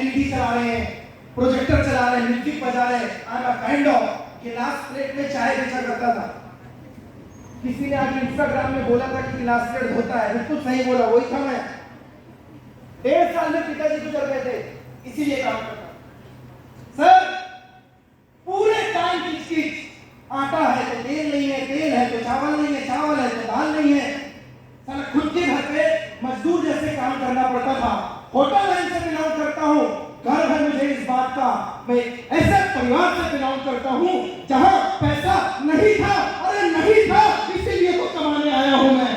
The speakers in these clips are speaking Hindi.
एलईडी चला रहे हैं, प्रोजेक्टर चला रहे हैं, म्यूजिक बजा रहे हैं। I am a kind of गिलास प्लेट में चाय बेचा करता था। किसी ने आज इंस्टाग्राम में बोला था कि गिलास प्लेट होता है, बिल्कुल सही बोला, वही था मैं। 1.5 साल में पिताजी गुजर गए थे, इसीलिए काम करता। सर पूरे टाइम की चीज, आटा है तो तेल नहीं है, तेल है तो चावल नहीं है, चावल है तो दाल नहीं है। साला खुद के घर पे मजदूर जैसे काम करना पड़ता था। होटल लाइन से बिलोंग करता हूँ, गर्व है मुझे इस बात का। मैं ऐसे परिवार से बिलोंग करता हूँ जहाँ पैसा नहीं था, अरे नहीं था, इसीलिए तो कमाने आया हूँ मैं।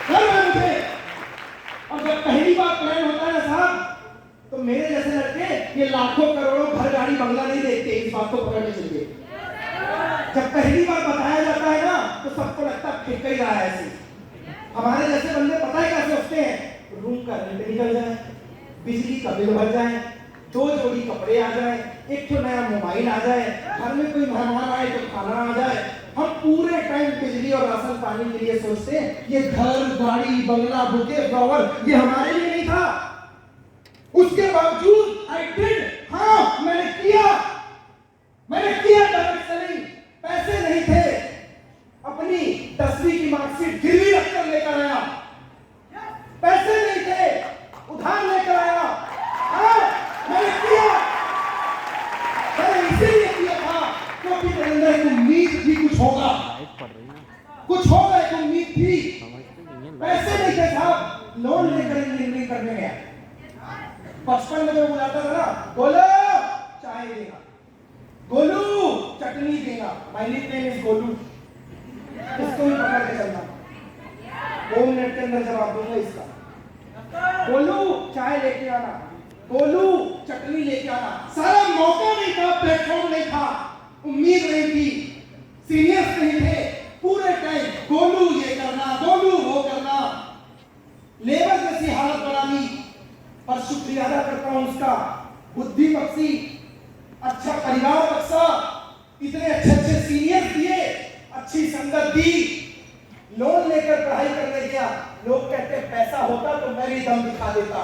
गर्व है मुझे। और जब पहली बार प्लान होता है ना साहब, तो मेरे जैसे लड़के ये लाखों करोड़ों घर गाड़ी बंगला नहीं देखते, इस बात को पकड़ने चलिए। जब पहली बार बताया जाता है ना तो सबको लगता है ठेका ही रहा है ऐसे। हमारे जैसे बंदे पता है क्या सोचते हैं, रूम का रेंट निकल जाए, बिजली का बिल भर जाए, 2 जोड़ी कपड़े आ जाए, एक तो नया मोबाइल आ जाए, घर में कोई मेहमान आए तो खाना आ जाए। हम पूरे टाइम बिजली और राशन पानी के लिए सोचते हैं। ये घर गाड़ी बंगला बुके फ्लावर ये हमारे लिए नहीं था। उसके बावजूद आई डिड, हाँ मैंने किया डायरेक्ट सेलिंग। पैसे नहीं थे, अपनी 10वीं की मार्कशीट गिरवी रखकर लेकर आया। पैसे नहीं थे, उधार लेकर आया। हाँ मैंने किया, मैंने इसीलिए किया था क्योंकि मेरे अंदर एक उम्मीद थी कुछ होगा, कुछ होगा, एक उम्मीद थी। पैसे नहीं थे साहब, लोन लेकर इंजीनियरिंग करने गया। 55 में जो बुलाता था ना, बोलो चाय देगा, गोलू चटनी देगा, माय नेम इज गोलू, इसको भी पकड़ के चलना, 2 मिनट के अंदर जवाब दूंगा इसका। गोलू चाय लेके आना, गोलू चटनी लेके आना। सारा मौका नहीं था, प्लेटफॉर्म नहीं था, उम्मीद नहीं थी, सीनियर्स नहीं थे। पूरे टाइम गोलू ये करना, गोलू वो करना, लेबर जैसी हालत बना दी। पर शुक्रिया अदा करता हूं उसका, बुद्धि बख्शी, अच्छा परिवार बख्शा, इतने अच्छे सीनियर्स दिए, अच्छी संगत दी। लोन लेकर पढ़ाई करने गया, लोग कहते पैसा होता तो मैं भी दम दिखा देता।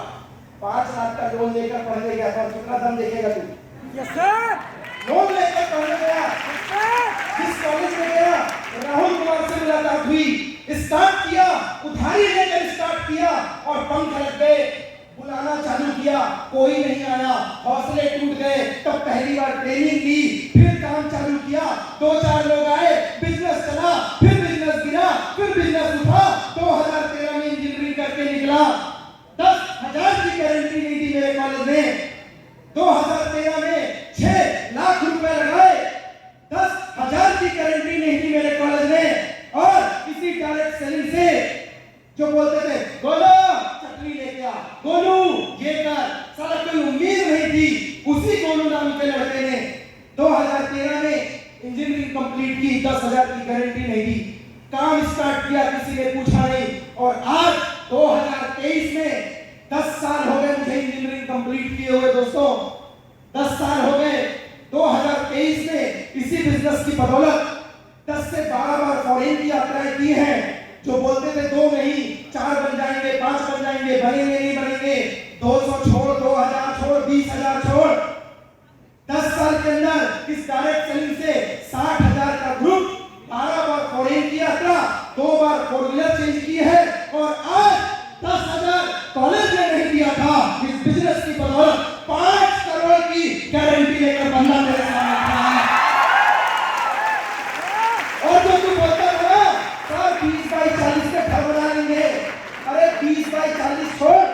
5 लाख का लोन लेकर पढ़ने गया था, कितना दम देखेगा तू? Yes sir. लोन लेकर पढ़ने गया, जिस कॉलेज में गया राहुल कुमार से मुलाकात हुई, स्टार्ट किया, उधारी लेकर स्टार्ट किया और पंख लग गए। बुलाना चालू किया, कोई नहीं आया, हौसले टूट गए। तब पहली बार ट्रेनिंग ली, फिर काम चालू किया, 2-4 लोग आए, बिजनेस चला, फिर बिजनेस गिरा, फिर बिजनेस उठा। 2013 में इंजीनियरिंग करके निकला। 10,000 की गारंटी नहीं दी मेरे कॉलेज ने। 2013 में 6 लाख रुपए लगाए, 10,000 की गारंटी नहीं दी मेरे कॉलेज ने। और किसी डायरेक्ट सेलिंग से जो बोलते थे बोलो चटनी लेके आ, गोलू ये कर, साला कोई उम्मीद नहीं थी। उसी गोलू नाम के लड़के ने 2013 में इंजीनियरिंग कंप्लीट की, 10,000 की गारंटी नहीं दी, काम स्टार्ट किया, किसी ने पूछा नहीं। और आज 2023 में 10 साल हो गए मुझे इंजीनियरिंग कंप्लीट किए हुए दोस्तों, 10 साल हो गए। 2023 में इसी बिजनेस की बदौलत 10 से 12 बार फॉरेन की यात्राएं की हैं। जो बोलते थे 2 नहीं 4 बन जाएंगे, 5 बन जाएंगे, बनेंगे नहीं बनेंगे, 200 छोड़, 2000 छोड़, 20,000 छोड़। 10 साल के अंदर इस डायरेक्ट सेलिंग से 60,000 का ग्रुप, 12 बार फॉरेन की यात्रा, 2 बार 4 व्हीलर चेंज की है। और आज 10,000 कॉलेज में नहीं दिया था, इस बिजनेस की बदौलत 5 करोड़ की गारंटी लेकर बंदा मेरे सामने खड़ा है। और जो तू बोलता है 20 बाई 40 के घर बना लेंगे, अरे 20 बाई 40 छोड़,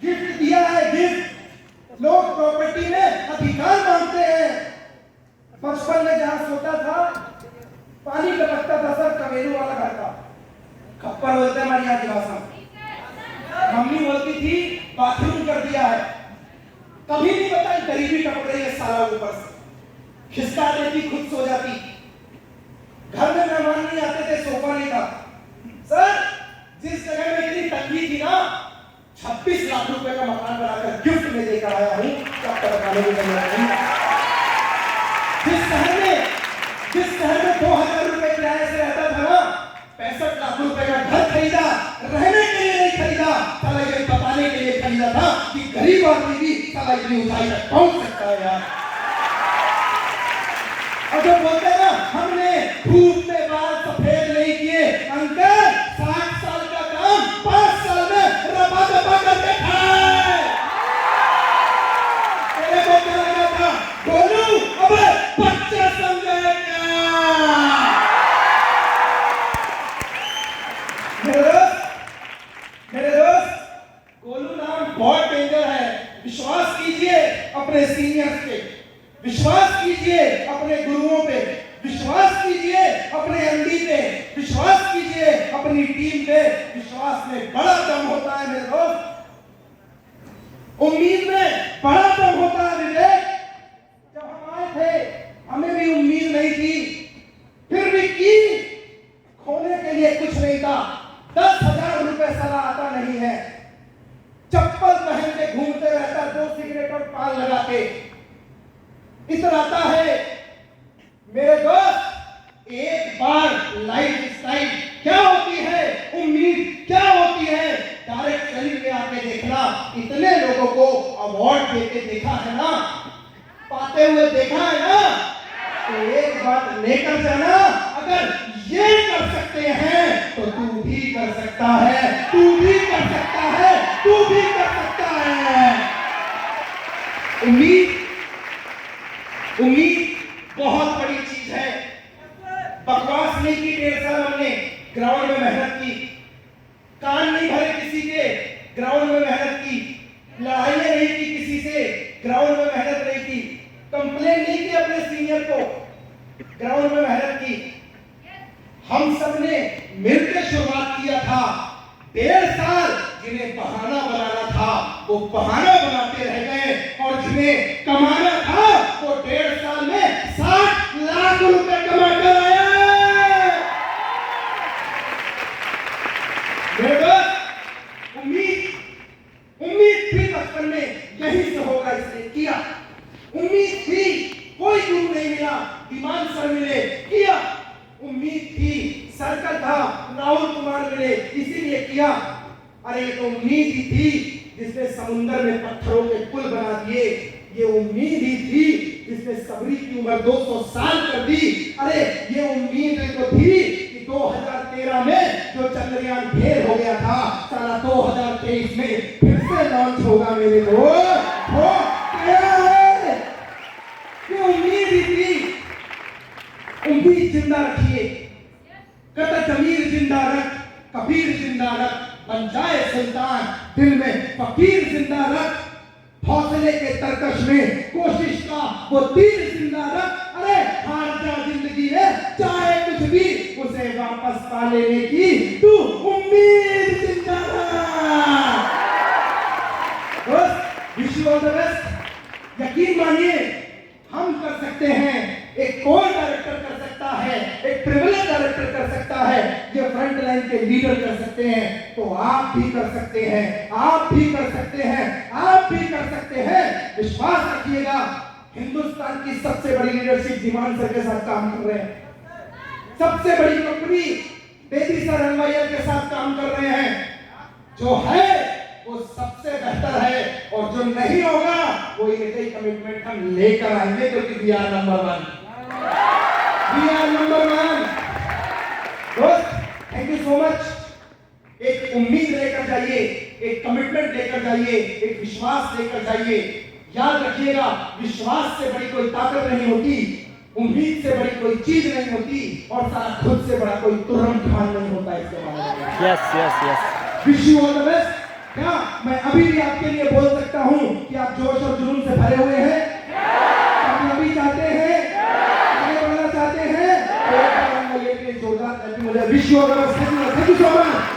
गिफ्ट दिया है, गिफ्ट। लोग प्रॉपर्टी में अधिकार मांगते हैं। बचपन में जहां सोता था पानी टपकता था सर, कमेरू वाला घर था, खप्पर बोलते हैं हमारी यहाँ की भाषा में। मम्मी बोलती थी बाथरूम कर दिया है, कभी नहीं बताई गरीबी टपक रही है साला ऊपर से, खिसका देती, खुद सो जाती। घर में मेहमान नहीं आते थे, सोफा नहीं था। सर जिस जगह में इतनी तंगी थी ना, 26 लाख रुपए का मकान बनाकर गिफ्ट में देकर आया हूं। जिस शहर में 2,000 रुपए किराए से रहता था ना, 65 लाख रुपए का घर खरीदा, रहने के लिए नहीं खरीदा, साला ये बताने भेजा था कि गरीब आदमी भी साला इतनी ऊंचाई तक पहुंच सकता है यार। और जब बोलते हैं ना हमने धूप में बाल सफेद नहीं किए, अंकल 60 साल का काम 5 साल में रबा दबा करके खाए। तेरे को क्या लगा था गोलू अबे बच्चा समझे क्या? मेरे दोस्त गोलू नाम बहुत डेंजर है। विश्वास कीजिए अपने सीनियर्स पे, विश्वास कीजिए अपने गुरुओं पे, विश्वास कीजिए अपने एमडी पे, विश्वास कीजिए अपनी टीम पे। विश्वास में बड़ा दम होता है मेरे दोस्त, उम्मीद में बड़ा दम होता है विवेक। जब हम आए थे हमें भी उम्मीद नहीं थी, फिर भी की। खोने के लिए कुछ नहीं था, 10,000 रुपए साला आता नहीं है। चप्पल पहन के घूमते रहता, 2 सिगरेट और पान लगा के इतराता है। मेरे दोस्त एक बार लाइफ स्टाइल क्या होती है, उम्मीद क्या होती है, डायरेक्ट शरीर में आके देखना। इतने लोगों को अवार्ड देके देखा है ना, पाते हुए देखा है ना, तो एक बात लेकर जाना, अगर ये कर सकते हैं तो तू भी कर सकता है, तू भी कर सकता है, तू भी कर सकता है। उम्मीद बहुत बड़ी चीज है। बकवास नहीं की 1.5 साल हमने ग्राउंड में मेहनत की, कान नहीं भरे किसी के, ग्राउंड में मेहनत की, लड़ाइयां नहीं की किसी से, ग्राउंड में मेहनत नहीं की, कंप्लेन नहीं की अपने सीनियर को, ग्राउंड में मेहनत की। हम सब ने मिलकर शुरुआत किया था। 1.5 साल जिन्हें बहाना बनाना था वो बहाना बनाते रह गए, और जिन्हें कमाना था वो 1.5 साल में 60 लाख रुपए कमा कर आया। उम्मीद थी बचपन में यही से होगा, इसने किया। उम्मीद थी कोई गुरु नहीं मिला, दिमाग सर मिले, किया। उम्मीद थी सर्कल था, राहुल कुमार मिले, इसीलिए किया। अरे ये तो उम्मीद ही थी जिसने समुद्र में पत्थरों के पुल बना दिए। ये उम्मीद ही थी जिसने सबरी की उम्र 200 साल कर दी। अरे ये उम्मीद तो थी कि 2013 में जो चंद्रयान फेल हो गया था, साला 2023 में फिर से लॉन्च होगा। मेरे दोस्त हो क्या है? ये उम्मीद ही थी। उम्मीद जिंदा रखिए, कत जमीर जिंदा रख, कबीर जिंदा रख, बन जाए सुल्तान दिल में फकीर जिंदा रख, हौसले के तरकश में कोशिश का वो तीर जिंदा रख। अरे हार जा जिंदगी है चाहे कुछ भी, उसे वापस पा लेने की तू उम्मीद जिंदा रख। Wish you all the best. यकीन मानिए हम कर सकते हैं, एक कोर डायरेक्टर कर सकता है, एक प्रिविलेज डायरेक्टर कर सकता है, ये फ्रंट लाइन के लीडर कर सकते हैं, तो आप भी कर सकते हैं, आप भी कर सकते हैं, आप भी कर सकते हैं। विश्वास रखिएगा, हिंदुस्तान की सबसे बड़ी लीडरशिप धीमान सर के साथ काम कर रहे हैं, सबसे बड़ी कंपनी बेदी सर हलवाइया के साथ काम कर रहे हैं। जो है वो सबसे बेहतर है, और जो नहीं होगा वो ये कमिटमेंट हम लेकर आएंगे, क्योंकि we are number 1, we are number 1। दोस्त थैंक यू सो मच। एक उम्मीद लेकर जाइए, एक कमिटमेंट लेकर जाइए, एक विश्वास लेकर जाइए। याद रखिएगा, विश्वास से बड़ी कोई ताकत नहीं होती, उम्मीद से बड़ी कोई चीज नहीं होती, और सारा खुद से बड़ा कोई तुरंत खान नहीं होता। इसके बारे में yes wish you all the best. क्या मैं अभी भी आपके लिए बोल सकता हूं कि आप जोश और जुनून से भरे हुए हैं, कामयाबी चाहते हैं, आगे बढ़ना चाहते हैं, तो एक बार ये जोरदार wish you all the best. Thank you so much.